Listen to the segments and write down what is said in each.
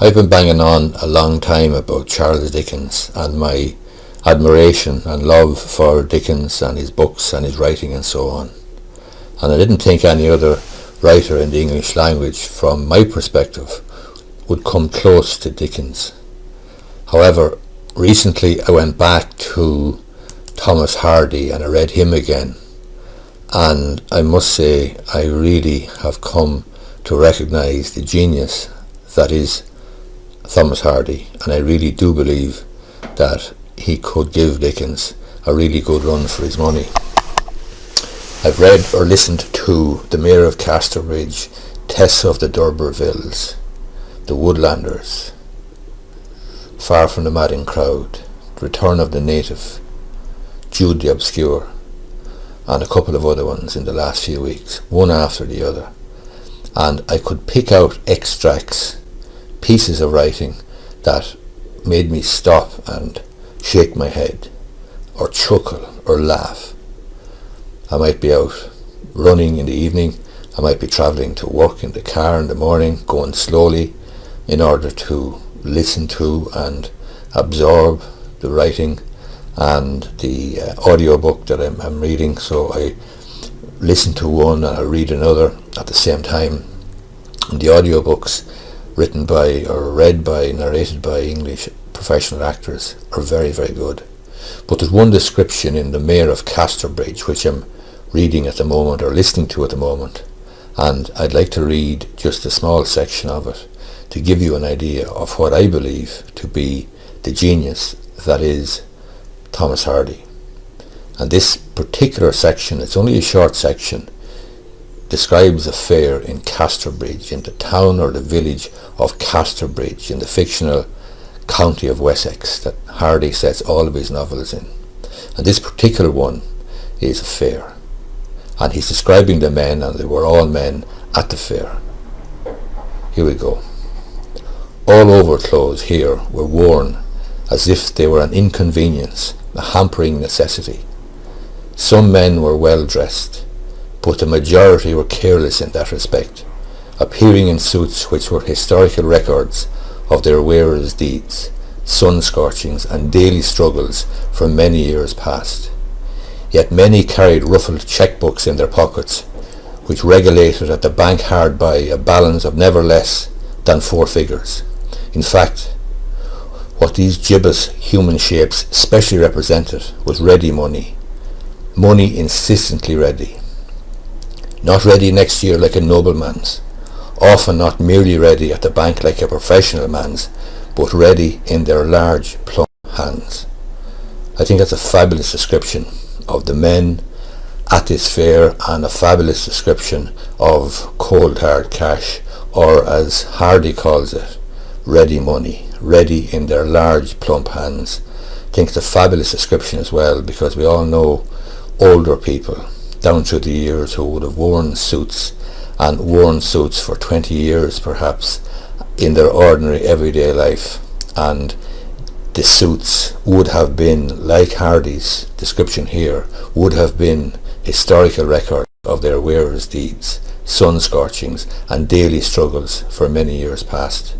I've been banging on a long time about Charles Dickens and my admiration and love for Dickens and his books and his writing and so on. And I didn't think any other writer in the English language, from my perspective, would come close to Dickens. However, recently I went back to Thomas Hardy and I read him again, and I must say I really have come to recognise the genius that is Thomas Hardy, and I really do believe that he could give Dickens a really good run for his money. I've read or listened to The Mayor of Casterbridge, Tess of the D'Urbervilles, The Woodlanders, Far from the Madding Crowd, Return of the Native, Jude the Obscure, and a couple of other ones in the last few weeks, one after the other. And I could pick out extracts, pieces of writing that made me stop and shake my head, or chuckle, or laugh. I might be out running in the evening, I might be travelling to work in the car in the morning, going slowly in order to listen to and absorb the writing and the audiobook that I'm reading. So I listen to one and I read another at the same time. And the audiobooks written by or read by, narrated by English professional actors are very, very good. But there's one description in The Mayor of Casterbridge which I'm reading at the moment, or listening to at the moment, and I'd like to read just a small section of it to give you an idea of what I believe to be the genius that is Thomas Hardy. And this particular section, it's only a short section, describes a fair in Casterbridge, in the town or the village of Casterbridge in the fictional county of Wessex that Hardy sets all of his novels in. And this particular one is a fair. And he's describing the men, and they were all men at the fair. Here we go. All overclothes here were worn as if they were an inconvenience, a hampering necessity. Some men were well dressed, but the majority were careless in that respect, appearing in suits which were historical records of their wearers' deeds, sun-scorchings and daily struggles for many years past. Yet many carried ruffled cheque-books in their pockets, which regulated at the bank hard by a balance of never less than 4 figures. In fact, what these gibbous human shapes specially represented was ready money. Money insistently ready. Not ready next year like a nobleman's, often not merely ready at the bank like a professional man's, but ready in their large plump hands. I think that's a fabulous description of the men at this fair, and a fabulous description of cold hard cash, or as Hardy calls it, ready money, ready in their large plump hands. I think it's a fabulous description as well, because we all know older people down through the years who would have worn suits, and worn suits for 20 years perhaps in their ordinary everyday life, and the suits would have been, like Hardy's description here, would have been historical records of their wearers' deeds, sun-scorchings and daily struggles for many years past.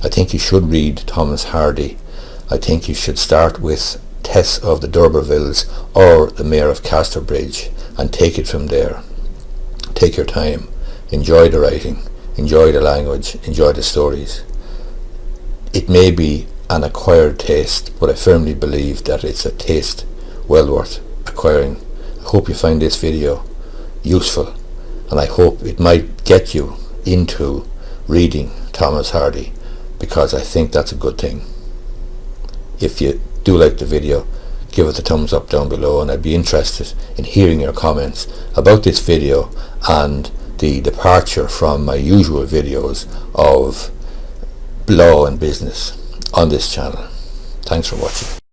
I think you should read Thomas Hardy. I think you should start with Tess of the D'Urbervilles or The Mayor of Casterbridge and take it from there. Take your time, enjoy the writing, enjoy the language, enjoy the stories. It may be an acquired taste, but I firmly believe that it's a taste well worth acquiring. I hope you find this video useful, and I hope it might get you into reading Thomas Hardy, because I think that's a good thing. If you do like the video, give it a thumbs up down below, and I'd be interested in hearing your comments about this video and the departure from my usual videos of law and business on this channel. Thanks for watching.